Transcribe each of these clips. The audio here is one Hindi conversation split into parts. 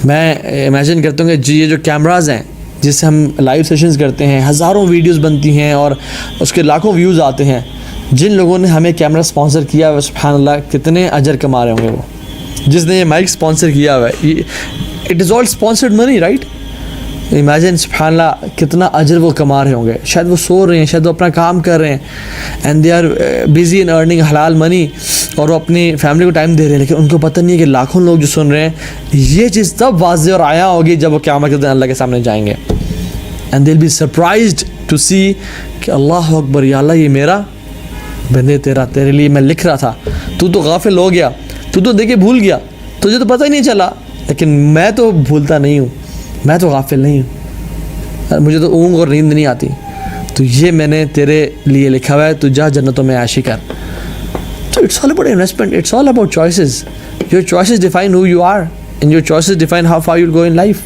मैं इमेजिन करता हूँ कि जी ये जो कैमराज़ हैं जिससे हम लाइव सेशंस करते हैं, हज़ारों वीडियोस बनती हैं और उसके लाखों व्यूज़ आते हैं, जिन लोगों ने हमें कैमरा स्पॉन्सर किया हुआ, सुभान अल्लाह कितने अजर कमा रहे होंगे वो। जिसने ये माइक स्पॉन्सर किया हुआ है, it is all sponsored money, right. Imagine सुभान अल्लाह कितना अजर वो कमा रहे होंगे। शायद वो सो रहे हैं, शायद वो अपना काम कर रहे हैं, and they are busy in earning halal money, और वो अपनी फैमिली को टाइम दे रहे हैं, लेकिन उनको पता नहीं है कि लाखों लोग जो सुन रहे हैं, ये चीज़ तब वाज़ेह और आया होगी जब वो क़यामत के दिन अल्लाह के सामने जाएंगे, and they will be surprised to see कि अल्लाह अकबर, या अल्लाह ये मेरा बंदे तेरे लिए मैं लिख रहा था, तू तो गाफिल हो गया, तू तो देखे भूल गया, तुझे तो पता ही नहीं चला, लेकिन मैं तो भूलता नहीं हूँ, मैं तो गाफिल नहीं हूँ, मुझे तो ऊँग और नींद नहीं आती, तो ये मैंने तेरे लिए लिखा हुआ है, तू जा जन्नतों में आशी कर। So it's all about investment, it's all about choices. Your choices define who you are, and your choices define how far you'll go in life.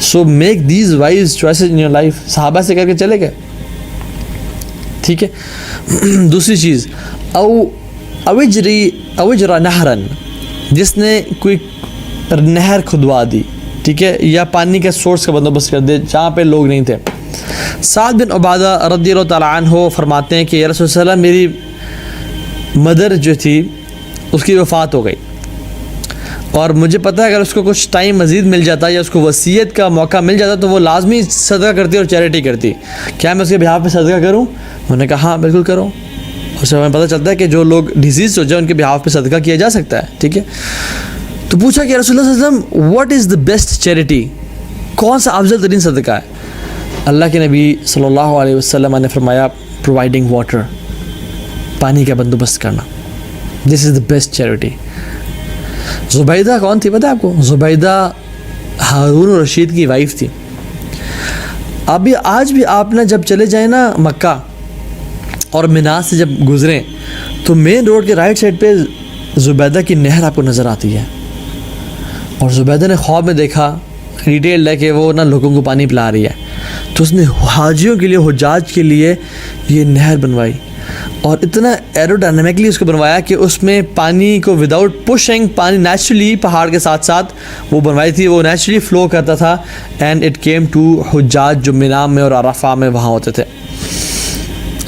So make these wise choices in your life. सहाबा से करके चले गए, ठीक है। दूसरी चीज़, अविजरा नहरन, जिसने कोई नहर खुदवा दी, ठीक है, या पानी के सोर्स का बंदोबस्त कर दे जहाँ पे लोग नहीं थे। साद बिन उबादा रज़ियल्लाहु तआला अन्हु फरमाते हैं कि या रसूल सल्लल्लाहु अलैहि वसल्लम, मेरी मदर जो थी उसकी वफ़ात हो गई, और मुझे पता है अगर उसको कुछ टाइम मज़ीद मिल जाता या उसको वसीयत का मौका मिल जाता तो वो लाजमी सदका करती और चैरिटी करती। क्या मैं उसके बिहाफ पे सदका करूं? उन्होंने कहा हाँ बिल्कुल करो। उससे हमें पता चलता है कि जो लोग डिजीज़ हो जाए उनके बिहाफ पे सदका किया जा सकता है, ठीक है। तो पूछा कि रसूलुल्लाह सल्लल्लाहु अलैहि वसल्लम, what is the best charity, कौन सा अफजल तरीन सदका है? अल्लाह के नबी सल्लल्लाहु अलैहि वसल्लम ने फरमाया, प्रोवाइडिंग वाटर, पानी का बंदोबस्त करना, this is the best charity. Zubaida कौन थी पता है आपको? ज़ुबैदा हारून रशीद की वाइफ थी। अभी आज भी आप ना जब चले जाएं ना मक्का और मिना से जब गुज़रें तो मेन रोड के राइट साइड पे ज़ुबैदा की नहर आपको नज़र आती है, और ज़ुबैदा ने ख्वाब में देखा, डिटेल्ड है कि वो ना लोगों को पानी पिला रही है, तो उसने हाजियों के लिए, हुज्जाज के लिए ये नहर बनवाई, और इतना एरोडायनामिकली उसको बनवाया कि उसमें पानी को विदाउट पुशिंग, पानी नेचुरली पहाड़ के साथ साथ वो बनवाई थी, वो नेचुरली फ़्लो करता था, एंड इट केम टू हुज्जाज जो मिना में और अरफा में वहाँ होते थे,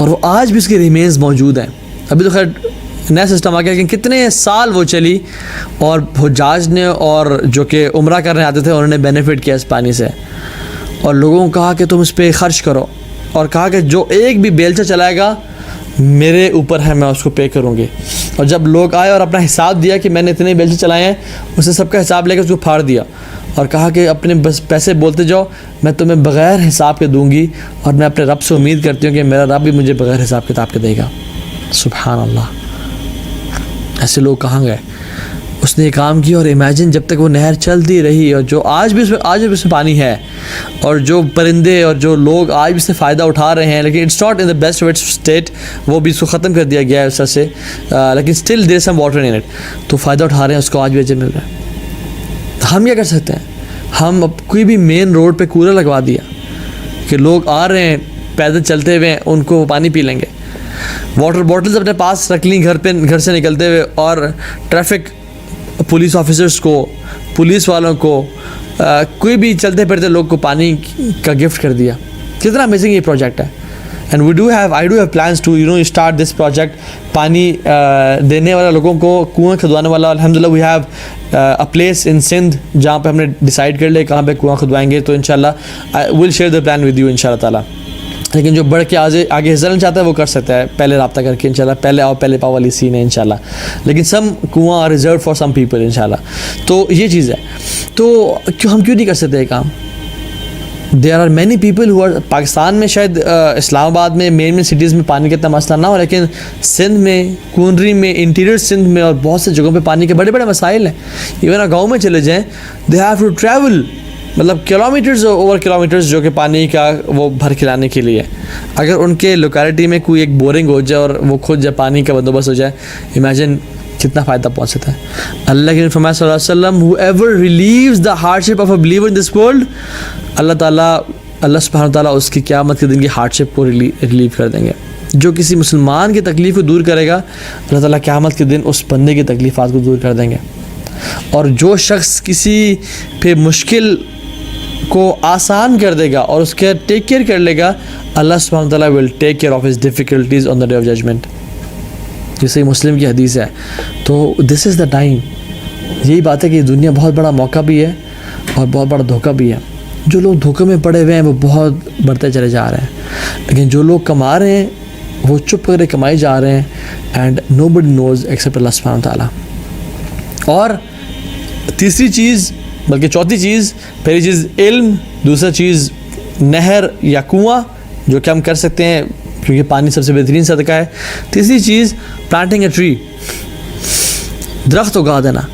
और वो आज भी उसके रिमेन्स मौजूद हैं। अभी तो खैर नया सिस्टम आ गया, लेकिन कितने साल वो चली, और हुज्जाज ने और जो कि उम्रा करने आते थे उन्होंने बेनिफिट किया इस पानी से, और लोगों को कहा कि तुम इस पर ख़र्च करो, और कहा कि जो एक भी बेलचा चलाएगा मेरे ऊपर है, मैं उसको पे करूँगी। और जब लोग आए और अपना हिसाब दिया कि मैंने इतने बेलचे चलाए हैं, उसने सबका हिसाब लेकर उसको फाड़ दिया और कहा कि अपने बस पैसे बोलते जाओ, मैं तुम्हें बग़ैर हिसाब के दूँगी, और मैं अपने रब से उम्मीद करती हूँ कि मेरा रब भी मुझे बग़ैर हिसाब किताब के देगा। सुभान अल्लाह, ऐसे लोग कहाँ गए? उसने ये काम किया, और इमेजिन जब तक वो नहर चलती रही, और जो आज भी उसमें पानी है, और जो परिंदे और जो लोग आज भी इससे फ़ायदा उठा रहे हैं, लेकिन it's not in the best of its state, वो भी इसको ख़त्म कर दिया गया है उस से, लेकिन still there some water in it, तो फ़ायदा उठा रहे हैं, उसको आज भी अजर मिल रहा है। तो हम क्या कर सकते हैं? हम अब कोई भी मेन रोड पे कूलर लगवा दिया कि लोग आ रहे हैं पैदल चलते हुए, उनको पानी पी लेंगे, वाटर बॉटल्स अपने पास रख ली घर से निकलते हुए, और ट्रैफिक पुलिस ऑफिसर्स को, पुलिस वालों को, कोई भी चलते फिरते लोग को पानी का गिफ्ट कर दिया। कितना अमेजिंग ये प्रोजेक्ट है। And I do have plans to start this project, पानी देने वाला लोगों को, कुआं खुदवाने वाला। अल्हम्दुलिल्लाह we have a place in Sindh जहाँ पे हमने डिसाइड कर लिया कहाँ पे कुआं खुदवाएंगे, तो इंशाल्लाह I will share the plan with you इंशाल्लाह ताला। लेकिन जो बढ़ के आगे हिस्सा लेना चाहता है वो कर सकता है, पहले रब्ता करके इंशाल्लाह, पहले आओ पहले पाओ वाली सीन है इंशाल्लाह। लेकिन सम कुआं are reserve for some people इंशाल्लाह, तो ये चीज़ है। तो हम क्यों नहीं कर सकते ये काम? There are many people who are, Pakistan में शायद इस्लामाबाद में मेन सिटीज़ में पानी का इतना मसला ना हो, लेकिन सिंध में, कुनरी में, इंटीरियर सिंध में और बहुत से जगहों पे पानी के बड़े बड़े मसाइल हैं। इवन गाँव में चले जाएँ, दे हैव टू ट्रैवल, मतलब किलोमीटर्स ओवर किलोमीटर्स जो कि पानी का वो भर के लाने के लिए। अगर उनके लोकेलिटी में कोई एक बोरिंग हो जाए और वो खुद जब पानी का बंदोबस्त हो जाए, इमेजिन कितना फ़ायदा पहुँच सकता है। अल्लाह के नबी फरमाया सल्लल्लाहु अलैहि वसल्लम, whoever relieves the hardship of a believer in this world, अल्लाह सुब्हानहू व तआला उसकी क़यामत के दिन की हार्डशिप को रिलीव कर देंगे। जो किसी मुसलमान की तकलीफ़ को दूर करेगा, अल्लाह ताला क़यामत के दिन उस बंदे की तकलीफ़ात को दूर कर देंगे। और जो शख्स किसी पे मुश्किल को आसान कर देगा और उसके टेक केयर कर लेगा, अल्लाह सुब्हानहू व तआला will take care of his difficulties on the day of judgment. जैसे मुस्लिम की हदीस है। तो दिस इज़ द टाइम। यही बात है कि दुनिया बहुत बड़ा मौका भी है और बहुत बड़ा धोखा भी है। जो लोग धोखे में पड़े हुए हैं वो बहुत बढ़ते चले जा रहे हैं, लेकिन जो लोग कमा रहे हैं वो चुप करके कमाए जा रहे हैं, एंड नोबडी नोज़ एक्सेप्ट अल्लाह सुब्हानहू व तआला। और तीसरी चीज़, बल्कि चौथी चीज़, पहली चीज़ इल्म, दूसरा चीज़ नहर या कुआं जो कि हम कर सकते हैं क्योंकि पानी सबसे बेहतरीन सदका है। तीसरी चीज़ प्लांटिंग ए ट्री, दरख्त उगा देना।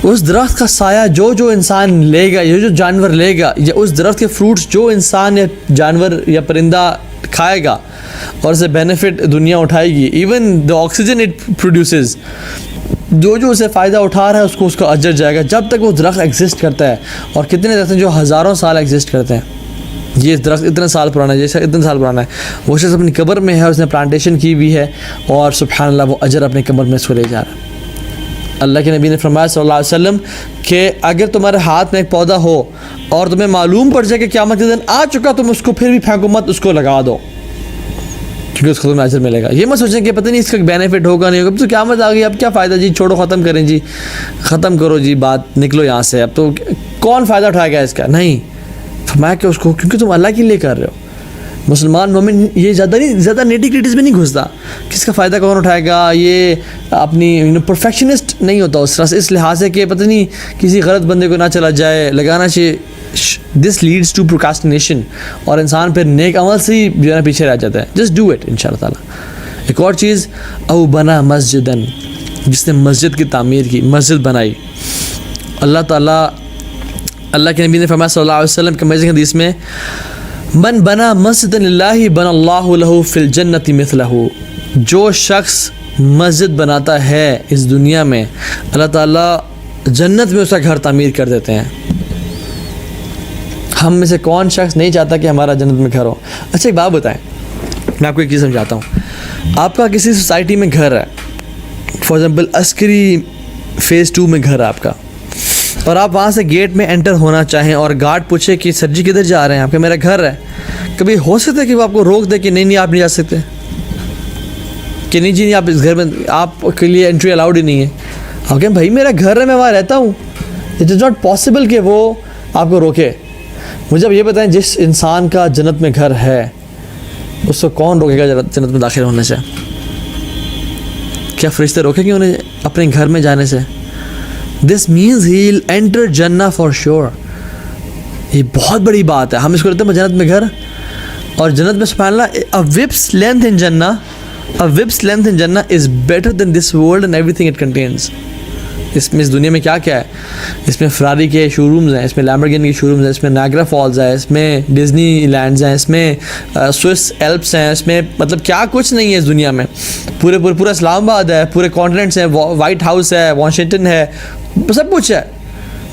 उस दरख्त का साया जो इंसान लेगा, जो जानवर लेगा, या उस दरख्त के फ्रूट्स जो इंसान या जानवर या परिंदा खाएगा और उससे बेनिफिट दुनिया उठाएगी, even the oxygen it produces, जो उसे फ़ायदा उठा रहा है उसको उसका अजर जाएगा जब तक वो दरख्त एग्जिस्ट करता है। और कितने दरख्त हैं जो हज़ारों साल एग्जिस्ट करते हैं। ये दरख्त इतने साल पुराना है, जैसा इतने साल पुराना है, वो शख्स अपनी कब्र में है, उसने प्लांटेशन की हुई है और सुब्हान अल्लाह वो अजर अपनी कब्र में उसको ले जा रहा है। अल्लाह के नबी ने फरमाया सल्लल्लाहु अलैहि वसल्लम कि अगर तुम्हारे हाथ में एक पौधा हो और तुम्हें मालूम पड़ जाए कि क़यामत के दिन आ चुका, तुम उसको फिर भी फेंको मत, उसको लगा दो, क्योंकि उसको तुम्हें अजर मिलेगा। ये मत सोचें कि पता नहीं इसका बेनिफिट होगा नहीं होगा, अब तो क़यामत आ गई, अब क्या फ़ायदा जी, छोड़ो, ख़त्म करें जी, ख़त्म करो जी बात, निकलो यहाँ से, अब तो कौन फ़ायदा उठाएगा इसका। नहीं, फरमाया कि उसको, क्योंकि तुम अल्लाह के लिए कर रहे हो। मुसलमान मोमिन ये ज़्यादा नेटिक्रिटीज़ में नहीं घुसता, किसका फ़ायदा कौन उठाएगा, ये अपनी परफेक्शनिस्ट नहीं होता उस तरह से, इस लिहाज से कि पता नहीं किसी गलत बंदे को ना चला जाए, लगाना चाहिए। दिस लीड्स टू प्रोक्रास्टिनेशन, और इंसान फिर नेक अमल से ही जो है पीछे रह जाता है। जस्ट डू इट इंशाअल्लाह ताला। एक और चीज़, औ बना मस्जिदन, जिसने मस्जिद की तामीर की, मस्जिद बनाई। अल्लाह ताला, अल्लाह के नबी ने फरमाया सल्लल्लाहु अलैहि वसल्लम के मस्जिद हदीस में, मन बना मस्जिदन लिल्लाहि बनल्लाहु लहु फिल जन्नति मिथलहु, जो शख्स मस्जिद बनाता है इस दुनिया में, अल्लाह ताला जन्नत में उसका घर तामीर कर देते हैं। हम में से कौन शख्स नहीं चाहता कि हमारा जन्नत में घर हो। अच्छा एक बात बताएं, मैं आपको एक चीज़ समझाता हूँ। आपका किसी सोसाइटी में घर है, फॉर एग्ज़ाम्पल अस्करी फ़ेज़ 2 में घर है आपका, और आप वहाँ से गेट में एंटर होना चाहें और गार्ड पूछे कि सर जी किधर जा रहे हैं, आपके मेरा घर है, कभी हो सकता है कि वो आपको रोक दे कि नहीं आप नहीं जा सकते, कि नहीं जी नहीं, आप इस घर में आपके लिए एंट्री अलाउड ही नहीं है। आप कहें भाई मेरा घर है, मैं वहाँ रहता हूँ, इट इज़ नॉट पॉसिबल कि वो आपको रोके। मुझे अब ये बताएं, जिस इंसान का जन्नत में घर है उसको कौन रोकेगा जन्नत में दाखिल होने से? क्या फरिश्ते रोकेंगे उन्हें अपने घर में जाने से? This means he will enter जन्नत फॉर श्योर। ये बहुत बड़ी बात है। हम इसको कहते हैं जन्नत में घर, और जन्नत में सुभान अल्लाह, अ विप्स लेंथ इन जन्नत, अ विप्स लेंथ इन जन्नत is better than this world and everything it contains. इसमें, इस दुनिया में क्या क्या है, इसमें फरारी के शोरूम्स हैं, इसमें लैम्बोर्गिनी के शोरूम्स हैं, इसमें नायग्रा फॉल्स है, इसमें डिज्नी लैंड्स हैं, इसमें स्विस एल्प्स हैं, इसमें मतलब क्या कुछ नहीं है इस दुनिया में। पूरा इस्लामाबाद है, पूरे कॉन्टिनेंट्स हैं, वाइट हाउस है, वाशिंगटन है, सब कुछ है,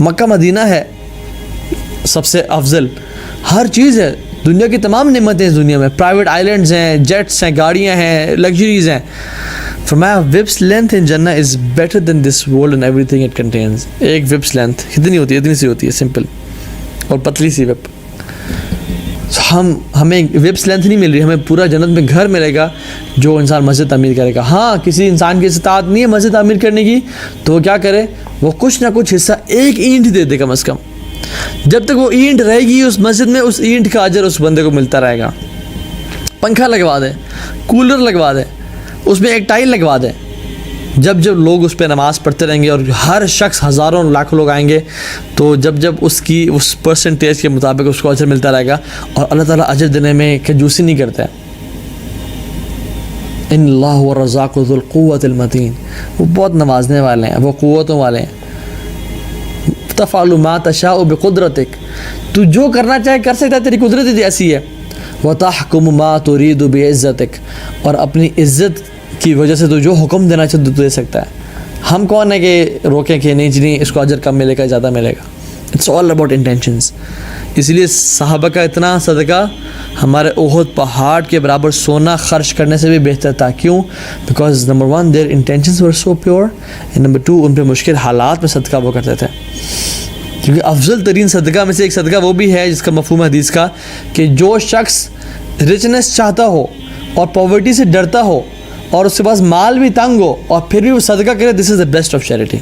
मक्का मदीना है, सबसे अफजल हर चीज़ है। दुनिया की तमाम नेमतें इस दुनिया में, प्राइवेट आइलैंड्स हैं, जेट्स हैं, गाड़ियाँ हैं, लग्जरीज़ हैं। फरमाया विप्स लेंथ इन जन्नत is better than this world and everything it contains. एक विप्स लेंथ कितनी होती है? इतनी सी होती है, सिंपल और पतली सी विप। हमें विप्स लेंथ नहीं मिल रही, हमें पूरा जन्नत में घर मिलेगा जो इंसान मस्जिद तामीर करेगा। हाँ, किसी इंसान की इस्तात नहीं है मस्जिद तामीर करने की, तो वो क्या करे, वो कुछ ना कुछ हिस्सा, एक ईंट दे दे कम अज़ कम। जब तक वो ईंट रहेगी उस मस्जिद में, उस ईंट का अजर उस बंदे को मिलता रहेगा। पंखा लगवा दे, कूलर लगवा दे, उसमें एक टाइल लगवा दे। जब जब लोग उस पर नमाज़ पढ़ते रहेंगे और हर शख्स, हज़ारों लाखों लोग आएंगे, तो जब जब उसकी उस परसेंटेज के मुताबिक उसको अजर मिलता रहेगा। और अल्लाह ताला अजर देने में कंजूसी नहीं करता है। इन्नल्लाह हुवा रज़्ज़ाक़ु ज़ुल क़ुव्वतिल मतीन, वो बहुत नवाजने वाले हैं, वो क़ुव्वतों वाले हैं। तफ़अलु मा तशाउ बिक़ुद्रतिक, तू जो करना चाहे कर सकता है, तेरी कुदरत ही ऐसी है। व तहकुमु मा तुरीदु बिइज़्ज़तिक, और अपनी इज़्ज़त की वजह से तू जो हुक्म देना चाहे तो दे सकता है। हम कौन है कि रोकें कि नहीं जी नहीं, इसको अजर कम मिलेगा, ज़्यादा मिलेगा। It's all about intentions. इसलिए सहाबा का इतना सदका हमारे ओहद पहाड़ के बराबर सोना खर्च करने से भी बेहतर था। क्यों? Because number one their intentions were so pure, and number two उन पे मुश्किल हालात में सदका वो करते थे। क्योंकि अफजल तरीन सदका में से एक सदका वो भी है जिसका मफहूम है हदीस का कि जो शख्स रिचनेस चाहता हो और पॉवर्टी से डरता हो और उसके पास माल भी तंग हो और फिर भी वो सदका करे, this is the best of charity.